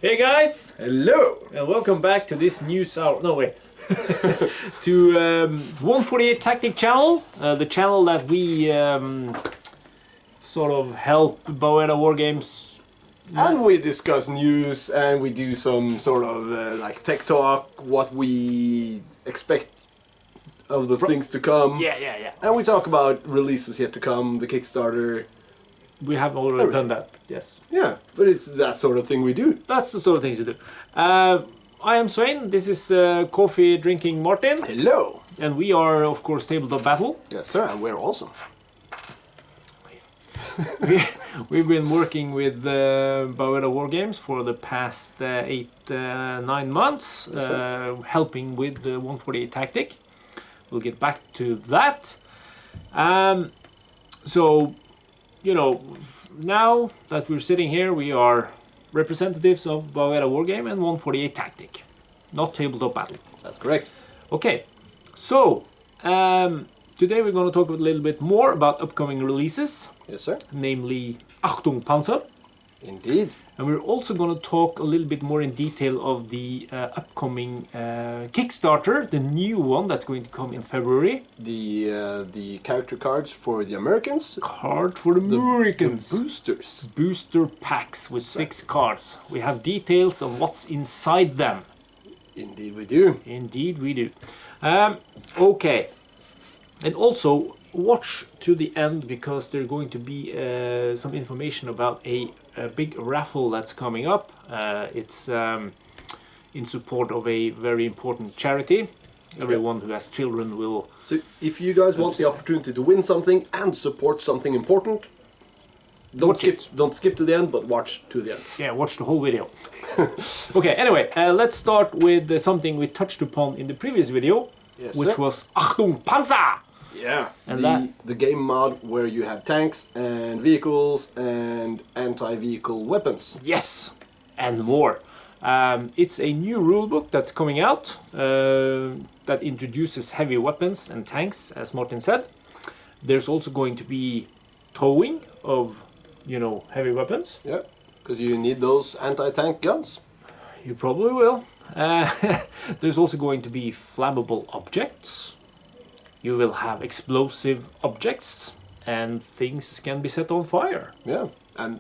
Hey guys! Hello! And welcome back to this news hour. No, wait. To 148 Tactic channel. The channel that we sort of help Baueda Wargames. And we discuss news and we do some sort of like tech talk, what we expect of the things to come. Yeah. And we talk about releases yet to come, the Kickstarter. We have already done that, yes. Yeah, but it's that sort of thing we do. That's the sort of things we do. I am Svein, this is coffee drinking Martin. Hello! And we are, of course, Tabletopbattle. Yes, sir, and we're awesome. We've been working with Baueda Wargames for the past 8-9 months, Yes, helping with the 148 Tactic. We'll get back to that. So, you know, now that we're sitting here, we are representatives of Baueda Wargame and 148 Tactic, not Tabletopbattle. That's correct. Okay, so today we're going to talk a little bit more about upcoming releases. Yes, sir. Namely Achtung Panzer. Indeed. And we're also going to talk a little bit more in detail of the upcoming Kickstarter, the new one that's going to come in February. The character cards for the Americans. Card for the Americans. The boosters. Booster packs with 6 cards. We have details of what's inside them. Indeed we do. Indeed we do. Okay. And also watch to the end because there's going to be some information about a big raffle that's coming up. It's in support of a very important charity. Everyone who has children will... So if you guys want the opportunity to win something and support something important, don't skip to the end, but watch to the end. Yeah, watch the whole video. Okay, anyway, let's start with something we touched upon in the previous video, which was Achtung Panzer! Yeah, and the game mod where you have tanks and vehicles and anti-vehicle weapons. Yes, and more. It's a new rulebook that's coming out that introduces heavy weapons and tanks, as Martin said. There's also going to be towing of, you know, heavy weapons. Yeah, because you need those anti-tank guns. You probably will. There's also going to be flammable objects. You will have explosive objects, and things can be set on fire. Yeah, and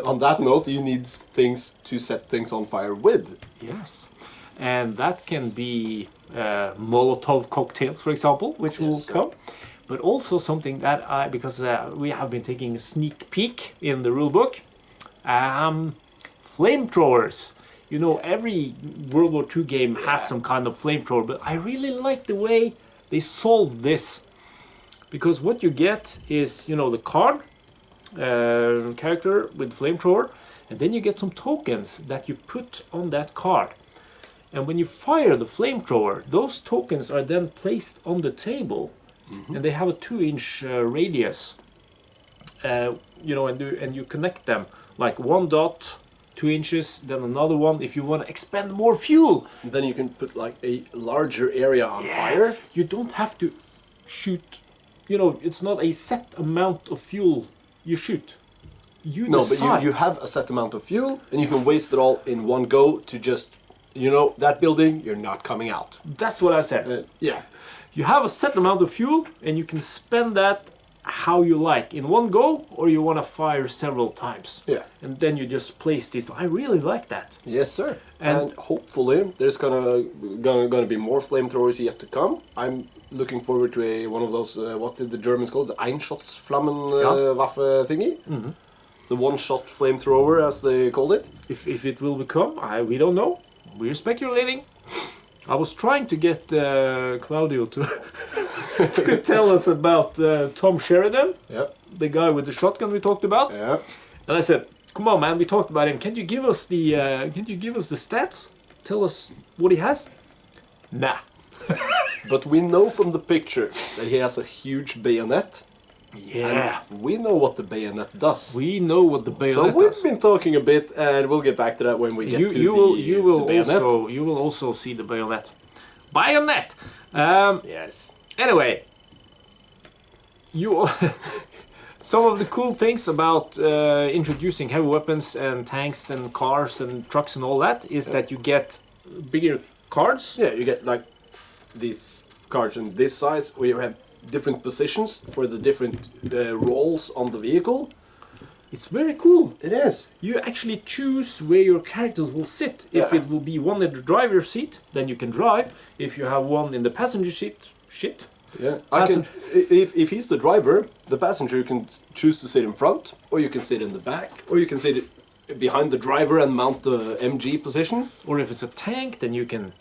on that note, you need things to set things on fire with. Yes, and that can be Molotov cocktails, for example, which will come. But also something that because we have been taking a sneak peek in the rulebook, flamethrowers. You know, every World War II game has some kind of flamethrower, but I really like the way they solved this. Because what you get is, you know, the card, character with flamethrower, and then you get some tokens that you put on that card. And when you fire the flamethrower, those tokens are then placed on the table, and they have a 2-inch radius. You know, and you connect them like one dot, 2 inches, then another one if you want to expend more fuel. And then you can put like a larger area on fire. You don't have to shoot, you know, it's not a set amount of fuel you shoot. You decide. But you have a set amount of fuel and you can waste it all in one go to just, you know, that building, you're not coming out. That's what I said. Yeah. You have a set amount of fuel and you can spend that how you like, in one go, or you want to fire several times. Yeah. And then you just place this. I really like that. Yes, sir. And hopefully there's gonna be more flamethrowers yet to come. I'm looking forward to one of those, what did the Germans call it? The Einschutzflammen Waffe thingy? The one-shot flamethrower, as they called it. If it will become, we don't know. We're speculating. I was trying to get Claudio to to tell us about Tom Sheridan, the guy with the shotgun we talked about. Yeah. And I said, "Come on, man, we talked about him. Can't you give us the stats? Tell us what he has." Nah. But we know from the picture that he has a huge bayonet. Yeah. And we know what the bayonet does. We know what the bayonet does. So we've does. been talking a bit, and we'll get back to that when we get to the bayonet. You will also see the bayonet. Bayonet! Yes. Anyway, Some of the cool things about introducing heavy weapons and tanks and cars and trucks and all that is that you get bigger cards. Yeah, you get like these cards in this size where you have different positions for the different roles on the vehicle. It's very cool. It is. You actually choose where your characters will sit. If it will be one in the driver's seat, then you can drive. If you have one in the passenger seat, Yeah, if he's the driver, the passenger can choose to sit in front, or you can sit in the back, or you can sit behind the driver and mount the MG positions. Or if it's a tank, then you can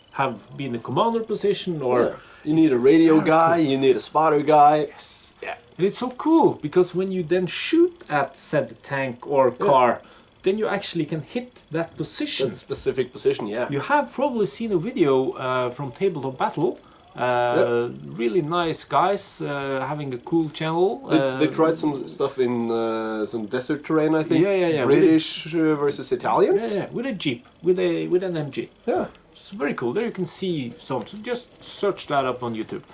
be in the commander position, or... You need a radio guy, you need a spotter guy. Yes. Yeah. And it's so cool, because when you then shoot at said tank or car, then you actually can hit that position. That specific position, yeah. You have probably seen a video from Tabletopbattle. Really nice guys having a cool channel. They tried some stuff in some desert terrain, I think. Yeah. British versus Italians. Yeah, with a jeep, with an MG. Yeah. It's very cool. There you can see some. So just search that up on YouTube.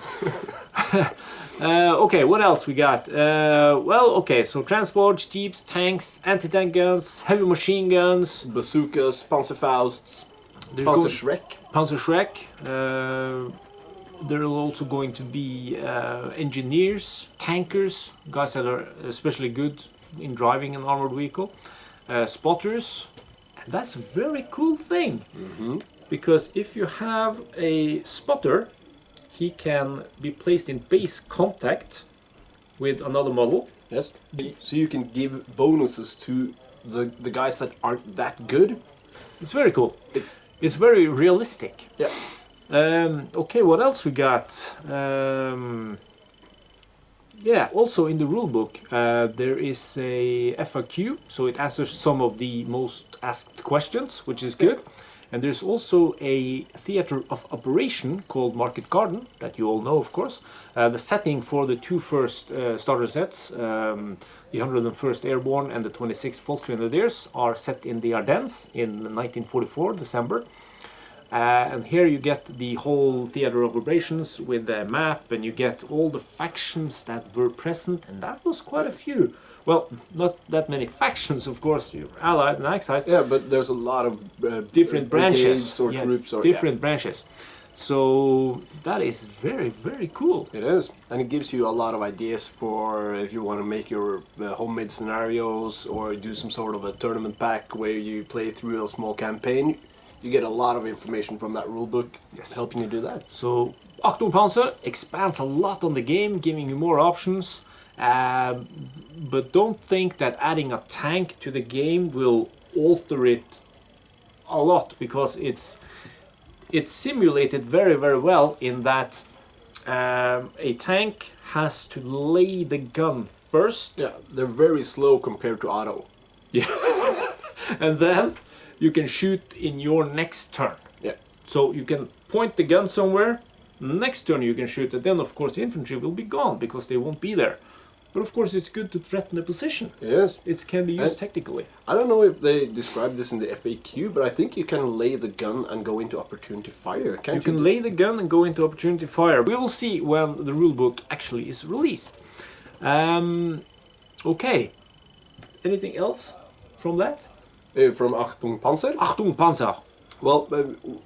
Okay, what else we got? So transports, jeeps, tanks, anti-tank guns, heavy machine guns, bazookas, Panzerfausts, Panzerschreck. There are also going to be engineers, tankers, guys that are especially good in driving an armored vehicle, spotters, and that's a very cool thing. Mm-hmm. Because if you have a spotter, he can be placed in base contact with another model. Yes. So you can give bonuses to the guys that aren't that good. It's very cool. It's very realistic. Yeah. Okay, what else we got? Also in the rulebook there is a FAQ, so it answers some of the most asked questions, which is good. And there's also a theater of operation called Market Garden, that you all know, of course. The setting for the two first starter sets, the 101st Airborne and the 26th Volksgrenadiers, are set in the Ardennes in 1944, December. And here you get the whole theater of operations with the map, and you get all the factions that were present, and that was quite a few. Well, not that many factions, of course. You're Allied and Axis. Yeah, but there's a lot of different branches or troops or different branches. So that is very, very cool. It is, and it gives you a lot of ideas for if you want to make your homemade scenarios or do some sort of a tournament pack where you play through a small campaign. You get a lot of information from that rulebook, helping you do that. So Achtung Panzer expands a lot on the game, giving you more options. But don't think that adding a tank to the game will alter it a lot, because it's simulated very, very well in that a tank has to lay the gun first. Yeah, they're very slow compared to auto. Yeah, and then you can shoot in your next turn. Yeah. So you can point the gun somewhere, next turn you can shoot it, then of course the infantry will be gone because they won't be there. But of course it's good to threaten the position. Yes. It can be used technically. I don't know if they described this in the FAQ, but I think you can lay the gun and go into opportunity fire. You can lay the gun and go into opportunity fire. We will see when the rulebook actually is released. Okay. Anything else from that? From Achtung Panzer? Achtung Panzer. Well,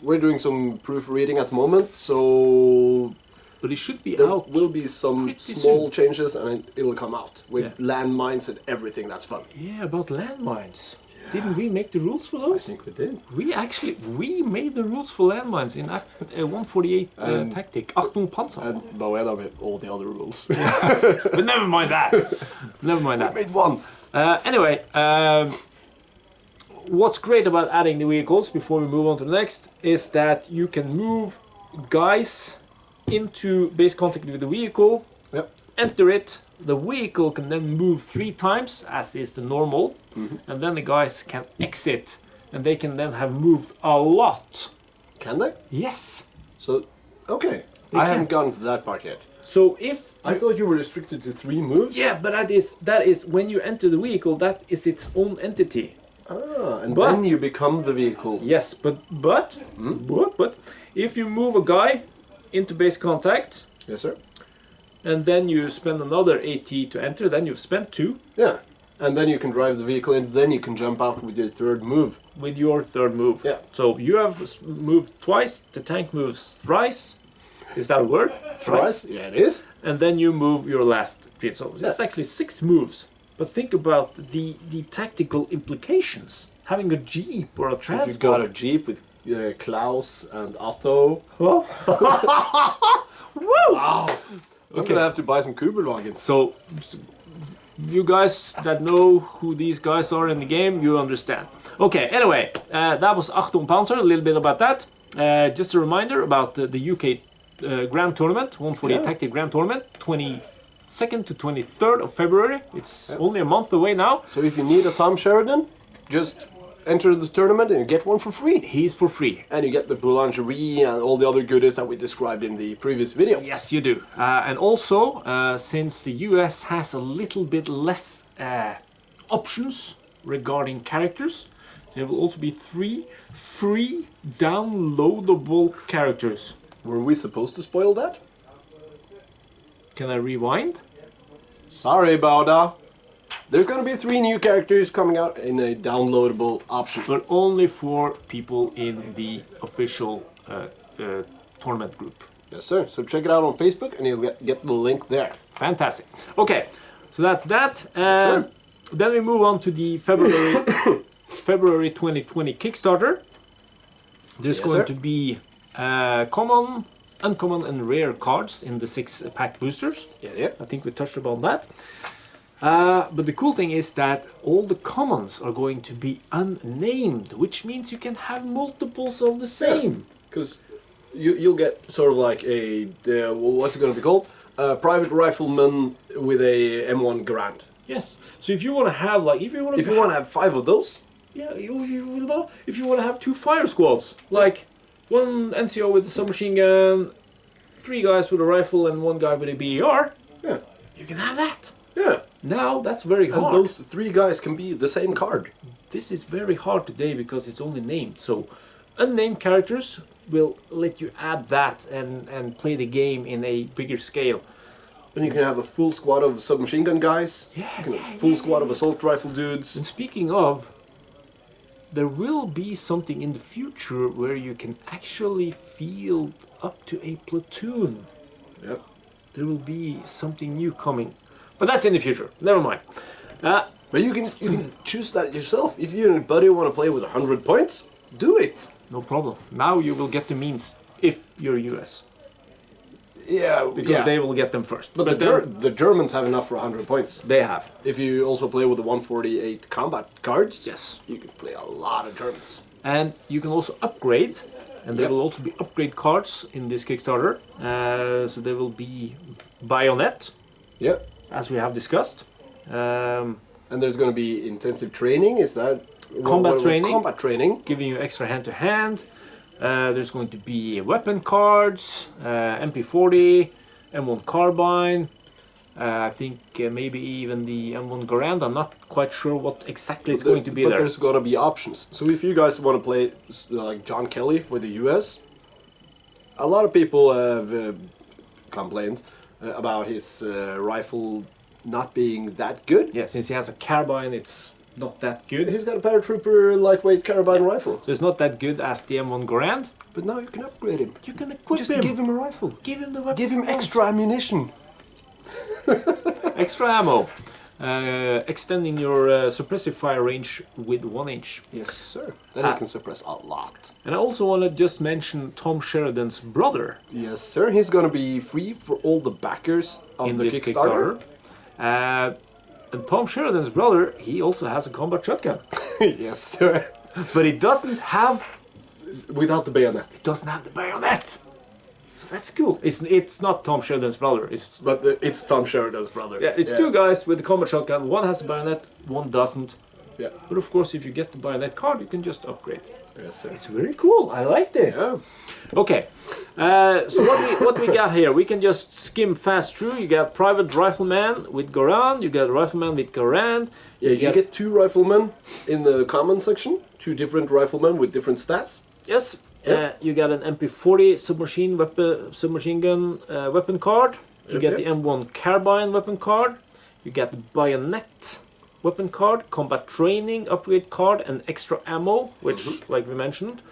we're doing some proofreading at the moment, so... But it should be there out. There will be some small changes and it'll come out with landmines and everything. That's fun. Yeah, about landmines. Yeah. Didn't we make the rules for those? I think we did. We made the rules for landmines in 148 tactic. Achtung Panzer. And Baueda made all the other rules. But never mind that. Never mind that. We made one. Anyway, what's great about adding the vehicles before we move on to the next is that you can move guys into base contact with the vehicle, enter it, the vehicle can then move 3 times, as is the normal, and then the guys can exit, and they can then have moved a lot. Can they? Yes. So, okay. I haven't gotten to that part yet. So if... I thought you were restricted to 3 moves? Yeah, but that is when you enter the vehicle, that is its own entity. And then you become the vehicle. Yes, but if you move a guy into base contact, yes, sir, and then you spend another AT to enter, then you've spent 2. Yeah. And then you can drive the vehicle, and then you can jump out with your third move. With your third move. Yeah. So you have moved twice, the tank moves thrice. Is that a word? Thrice? Yeah, it is. And then you move your last 3. So it's actually 6 moves. But think about the tactical implications. Having a jeep or a transport. If you've got a jeep with Klaus and Otto. Oh. Woo! Wow! I'm gonna have to buy some Kugelwagens. So, you guys that know who these guys are in the game, you understand. Okay, anyway, that was Achtung Panzer, a little bit about that. Just a reminder about the UK Grand Tournament, 148 Tactic Grand Tournament, 22nd to 23rd of February. It's only a month away now. So if you need a Tom Sheridan, just enter the tournament and you get one for free. He's for free. And you get the boulangerie and all the other goodies that we described in the previous video. Yes, you do. And also, since the US has a little bit less options regarding characters, there will also be 3 free downloadable characters. Were we supposed to spoil that? Can I rewind? Sorry, Baueda. There's gonna be 3 new characters coming out in a downloadable option. But only for people in the official tournament group. Yes, sir. So check it out on Facebook and you'll get the link there. Fantastic. Okay, so that's that. Sir. Then we move on to the February 2020 Kickstarter. There's going to be common, uncommon and rare cards in the 6-pack boosters. Yeah. I think we touched upon that. But the cool thing is that all the commons are going to be unnamed, which means you can have multiples of the same. Because you'll get sort of like what's it going to be called? A private rifleman with a M1 Garand. Yes. So if you want to have if you want to have 5 of those. Yeah. If you want to have 2 fire squads, like one NCO with a submachine gun, 3 guys with a rifle, and 1 guy with a BAR. Yeah. You can have that. Yeah. Now that's very hard. And those 3 guys can be the same card. This is very hard today because it's only named. So unnamed characters will let you add that and play the game in a bigger scale. And you can have a full squad of submachine gun guys. Yeah, you can have a full squad of assault rifle dudes. And speaking of, there will be something in the future where you can actually field up to a platoon. Yep. There will be something new coming. But that's in the future. Never mind. But you can choose that yourself. If you and your buddy want to play with 100 points, do it. No problem. Now you will get the means if you're US. Yeah, because they will get them first. But the Germans have enough for 100 points. They have. If you also play with the 148 combat cards, yes, you can play a lot of Germans. And you can also upgrade, and there will also be upgrade cards in this Kickstarter. So there will be Bayonet, as we have discussed. And there's going to be intensive training. Is that combat training? Combat training, giving you extra hand-to-hand. There's going to be weapon cards, MP40, M1 carbine. I think maybe even the M1 Garand. I'm not quite sure what exactly is going to be there. But there's going to be options. So if you guys want to play like John Kelly for the US, a lot of people have complained about his rifle not being that good. Yeah, since he has a carbine, it's not that good. He's got a paratrooper lightweight carbine rifle. So it's not that good as the M1 Garand. But now you can upgrade him. You can equip him. Just give him a rifle. Give him the weapon. Give him extra ammunition. Extra ammo. Extending your suppressive fire range with 1 inch. Yes, sir. Then he can suppress a lot. And I also want to just mention Tom Sheridan's brother. Yes, sir. He's going to be free for all the backers of the Kickstarter. And Tom Sheridan's brother, he also has a combat shotgun. Yes, sir. But he doesn't have... Without the bayonet. He doesn't have the bayonet. So that's cool. It's not Tom Sheridan's brother. But it's Tom Sheridan's brother. Yeah, it's 2 guys with a combat shotgun. One has a bayonet, one doesn't. Yeah. But of course, if you get the bayonet card, you can just upgrade. Yes, sir. It's very cool. I like this. Yeah. Okay. So what we got here? We can just skim fast through. You got private rifleman with Garand. You got rifleman with Garand. Yeah, you get 2 riflemen in the common section. 2 different riflemen with different stats. Yes. Yep. You got an MP40 submachine gun weapon card. You get the M1 carbine weapon card. You get the bayonet weapon card, combat training upgrade card, and extra ammo, which, like we mentioned,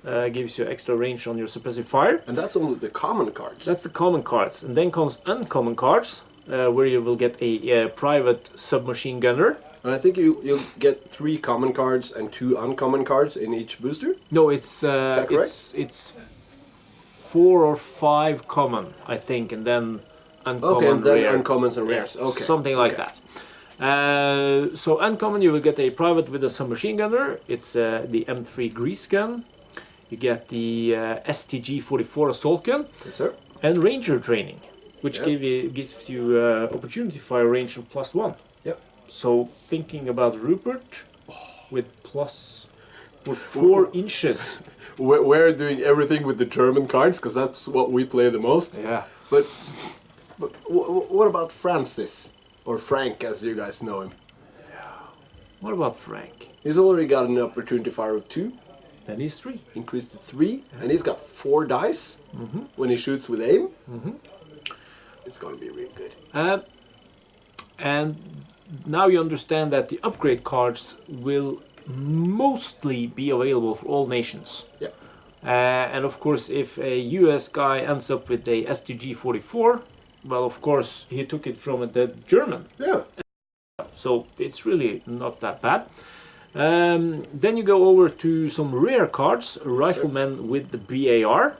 gives you extra range on your suppressive fire. And that's only the common cards. That's the common cards. And then comes uncommon cards, where you will get a private submachine gunner. And I think you'll get 3 common cards and 2 uncommon cards in each booster. No, it's it's 4 or 5 common, I think, and then uncommon. Okay, and then rare. uncommons and rares. Okay, something like that. So uncommon, you will get a private with a submachine gunner. It's the M3 grease gun. You get the STG-44 assault gun. Yes, sir. And ranger training, which gives you opportunity fire range of +1. Yep. So thinking about Rupert with plus 4 inches. We're doing everything with the German cards because that's what we play the most. Yeah. But what about Francis? Or Frank, as you guys know him. Yeah. What about Frank? He's already got an opportunity fire of 2. Then he's 3. Increased to 3. And he's got 4 dice when he shoots with aim. It's going to be really good. And now you understand that the upgrade cards will mostly be available for all nations. Yeah. And of course, if a US guy ends up with a STG-44, well, of course, he took it from a dead German. Yeah. So it's really not that bad. Then you go over to some rare cards, Rifleman with the BAR.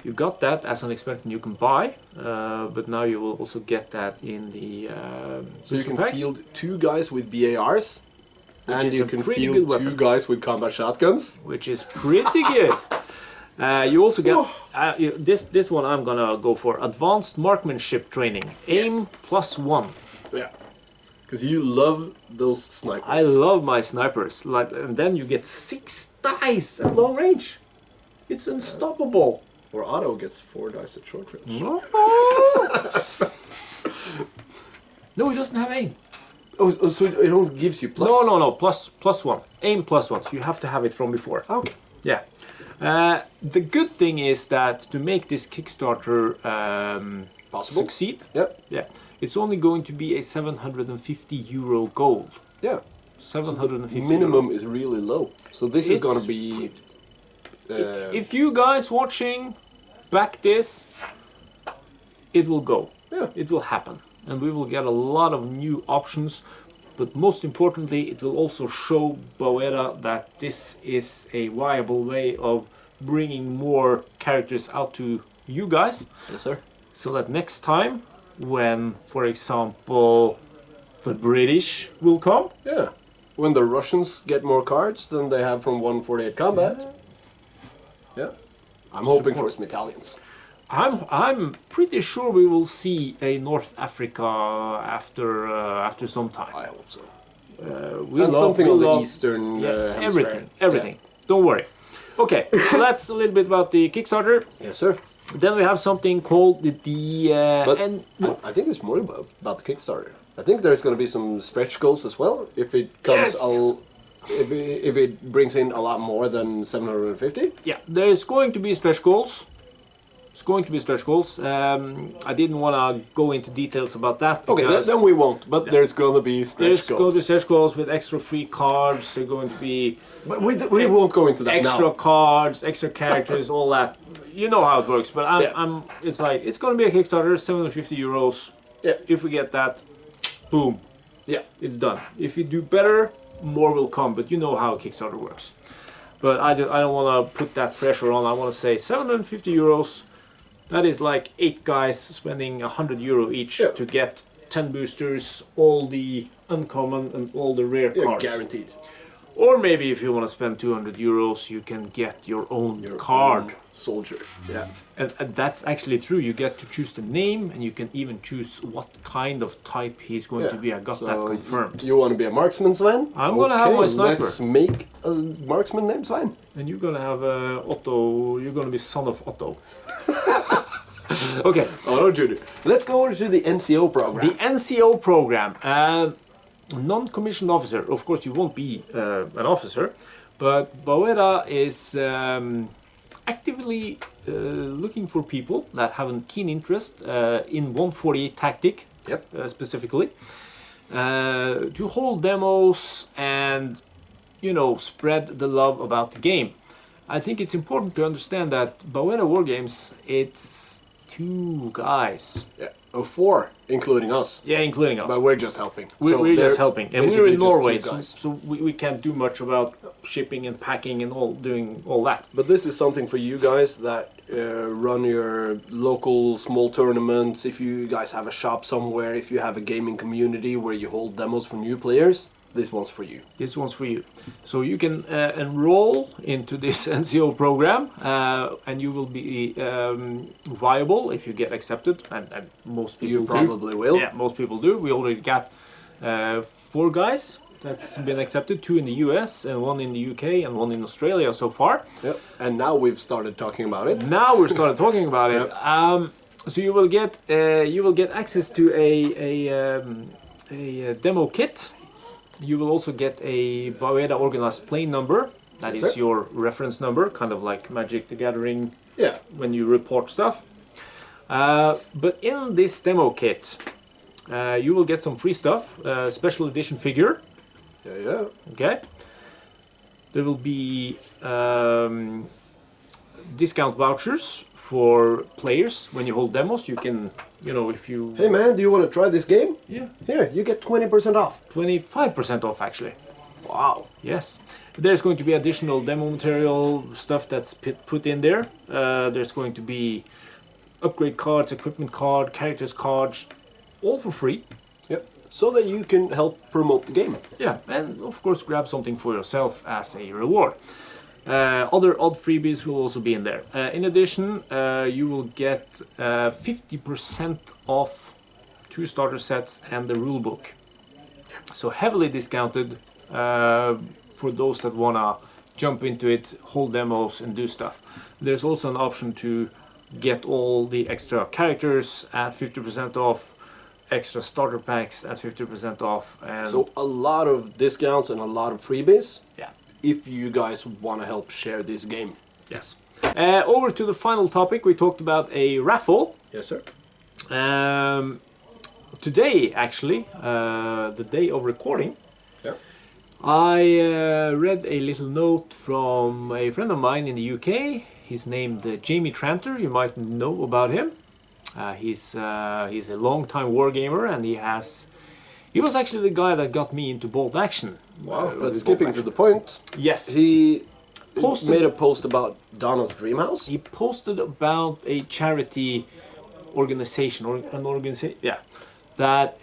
You got that as an expansion you can buy, but now you will also get that in the so you can packs. field 2 guys with BARs, and you can field 2 guys with combat shotguns, which is pretty good. You also get this one. I'm gonna go for advanced marksmanship training, aim +1. Yeah, because you love those snipers. I love my snipers. And then you get 6 dice at long range. It's unstoppable. Or Otto gets 4 dice at short range. No, he doesn't have aim. Oh, so it only gives you plus? No. +1. Aim +1. So you have to have it from before. Okay. Yeah. The good thing is that to make this Kickstarter succeed, yeah, it's only going to be a €750 goal. Yeah. 750. So minimum is really low. So this is going to be. If you guys watching back this, it will go. Yeah. It will happen, and we will get a lot of new options. But most importantly, it will also show Baueda that this is a viable way of bringing more characters out to you guys. Yes, sir. So that next time, when, for example, the British will come. Yeah. When the Russians get more cards than they have from 148 Combat. Yeah. I'm hoping for some Italians. I'm pretty sure we will see a North Africa after some time. I hope so. And something on the Eastern hemisphere. Everything. Don't worry. Okay, so that's a little bit about the Kickstarter. Yes, sir. Then we have something called But I think it's more about the Kickstarter. I think there's going to be some stretch goals as well. If it comes, if it brings in a lot more than 750. Yeah, there's going to be stretch goals. It's going to be stretch goals. I didn't want to go into details about that. Okay, then we won't. But there's going to be stretch goals. There's going to be stretch goals with extra free cards. They're going to be. But we won't go into that extra now. Cards, extra characters, all that. You know how it works. But it's like it's going to be a Kickstarter, €750. Yeah. If we get that, boom. Yeah. It's done. If you do better, more will come. But you know how Kickstarter works. But I don't want to put that pressure on. I want to say €750. That is like 8 guys spending €100 each to get 10 boosters, all the uncommon and all the rare cards. Guaranteed. Or maybe if you want to spend €200, you can get your own card. Own soldier. Yeah. And that's actually true. You get to choose the name, and you can even choose what kind of type he's going to be. I got that confirmed. You want to be a marksman, Svein? I'm going to have my sniper. Let's make a marksman named Svein. And you're going to have Otto. You're going to be son of Otto. Okay. Otto Jr. Let's go over to the NCO program. The NCO program. Non-commissioned officer. Of course, you won't be an officer, but Baueda is actively looking for people that have a keen interest in 148 tactic, Yep. specifically, to hold demos and, you know, spread the love about the game. I think it's important to understand that Baueda Wargames, it's 2 guys. Yeah. Oh, 4, including us. Yeah, including us. But we're just helping. We're just helping. And we're basically in just Norway, 2 so, guys. so we can't do much about shipping and packing and all doing all that. But this is something for you guys that run your local small tournaments. If you guys have a shop somewhere, if you have a gaming community where you hold demos for new players, this one's for you. This one's for you. So you can enroll into this NCO program, and you will be viable if you get accepted, and most people You probably will. Yeah, most people do. We already got 4 guys that's been accepted, 2 in the US and 1 in the UK and 1 in Australia so far. Yep. And now we've started talking about it. Now we're started talking about it. Yep. So you will get access to a demo kit. You will also get a Baueda organized plane number. That Yes, is sir. your reference number, kind of like Magic the Gathering Yeah. when you report stuff. But in this demo kit, you will get some free stuff, special edition figure. Yeah. Okay. There will be discount vouchers for players when you hold demos. You can, you know, if you Hey man, do you want to try this game? yeah, Here, you get 20% off. 25% off actually. Wow. Yes. There's going to be additional demo material stuff that's put in there. There's going to be upgrade cards, equipment card, characters cards, all for free. Yep. So that you can help promote the game. Yeah, and of course grab something for yourself as a reward. Other odd freebies will also be in there. In addition, you will get 50% off 2 starter sets and the rulebook. So heavily discounted for those that wanna jump into it, hold demos and do stuff. There's also an option to get all the extra characters at 50% off, extra starter packs at 50% off, and So a lot of discounts and a lot of freebies yeah. if you guys want to help share this game. Yes. Over to the final topic, we talked about a raffle. Yes, sir. Today, actually, the day of recording, Yeah. I read a little note from a friend of mine in the UK. He's named Jamie Tranter. You might know about him. He's a long-time wargamer, and he was actually the guy that got me into bolt action. Wow. But with skipping bolt to action. the point, Yes. he Posted- made a post about Donna's Dreamhouse. He posted about a charity organization, or an organization, yeah, that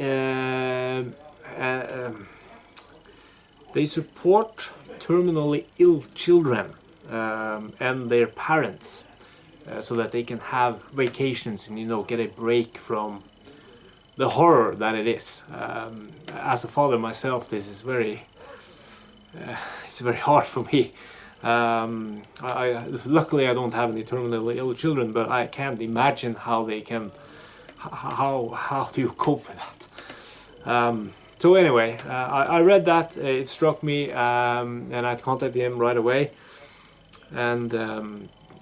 they support terminally ill children and their parents, so that they can have vacations and, you know, get a break from the horror that it is. As a father myself, this is it's very hard for me. Luckily I don't have any terminally ill children, but I can't imagine how they can, how do you cope with that? So anyway, I read that, it struck me, and I contacted him right away, and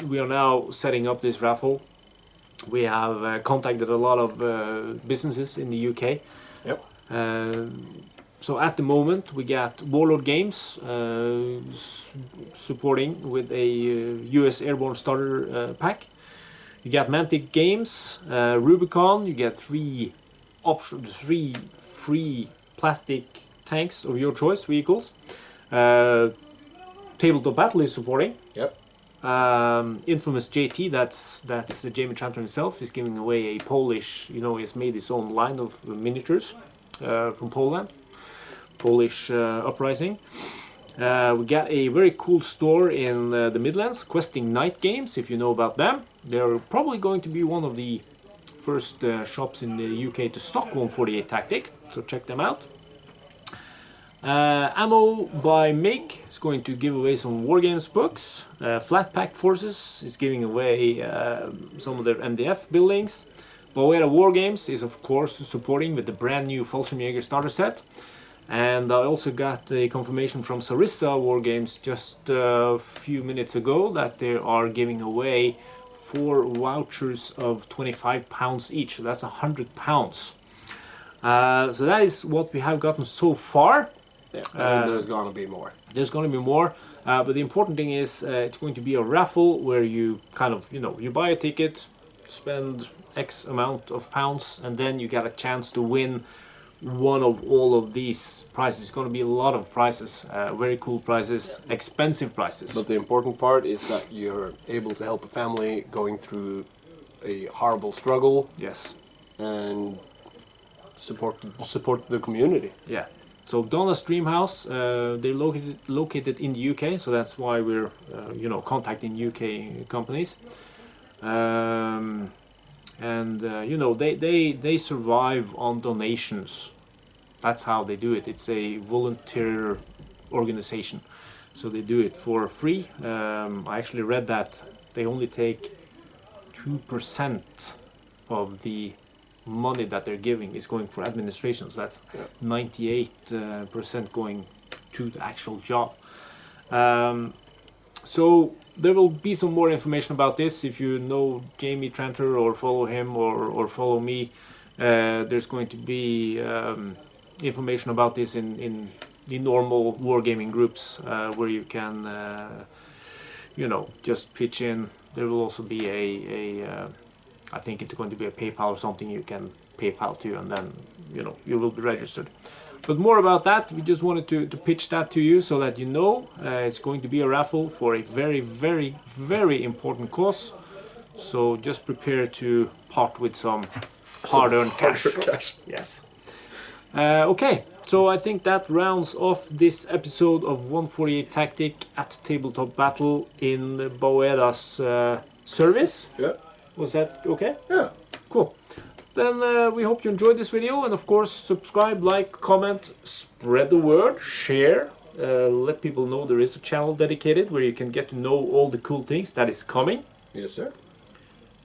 we are now setting up this raffle. We have contacted a lot of businesses in the UK. Yep. So at the moment we got Warlord Games supporting with a US Airborne starter pack. You got Mantic Games, Rubicon. You get 3 free plastic tanks of your choice, vehicles. Tabletopbattle is supporting. Yep. Infamous JT, that's Jamie Tranter himself, is giving away a Polish, you know, he's made his own line of miniatures from Poland. Polish uprising. We got a very cool store in the Midlands, Questing Night Games, if you know about them. They're probably going to be one of the first shops in the UK to stock 148 Tactic, so check them out. Ammo by Mig is going to give away some Wargames books. Flatpack Forces is giving away some of their MDF buildings. Baueda Wargames is of course supporting with the brand new Fallschirmjäger starter set. And I also got a confirmation from Sarissa Wargames just a few minutes ago that they are giving away 4 vouchers of £25 each. So that's £100. So that is what we have gotten so far. Yeah, and there's gonna be more. There's going to be more, but the important thing is it's going to be a raffle where you kind of, you buy a ticket, spend X amount of pounds, and then you get a chance to win one of all of these prizes. It's going to be a lot of prizes, very cool prizes, expensive prizes. But the important part is that you're able to help a family going through a horrible struggle. Yes. And support the community. Yeah. So Donna's Dreamhouse, they're located in the UK, so that's why we're contacting UK companies. They survive on donations. That's how they do it. It's a volunteer organization, so they do it for free. I actually read that they only take 2% of the money that they're giving is going for administration, so that's 98% going to the actual job. So there will be some more information about this. If you know Jamie Tranter or follow him or follow me, there's going to be information about this in the normal wargaming groups where you can just pitch in. There will also be I think it's going to be a PayPal or something you can PayPal to, and then you will be registered. But more about that, we just wanted to pitch that to you so that it's going to be a raffle for a very, very, very important cause. So just prepare to part with some hard-earned cash. Yes. Okay, so I think that rounds off this episode of 148 Tactic at Tabletop Battle in Baueda's service. Yeah. Was that okay? Yeah. Cool. Then we hope you enjoyed this video, and of course subscribe, like, comment, spread the word, share, let people know there is a channel dedicated where you can get to know all the cool things that is coming. Yes, sir.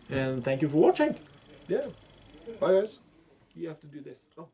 And thank you for watching. Yeah. Bye, guys. You have to do this. Oh.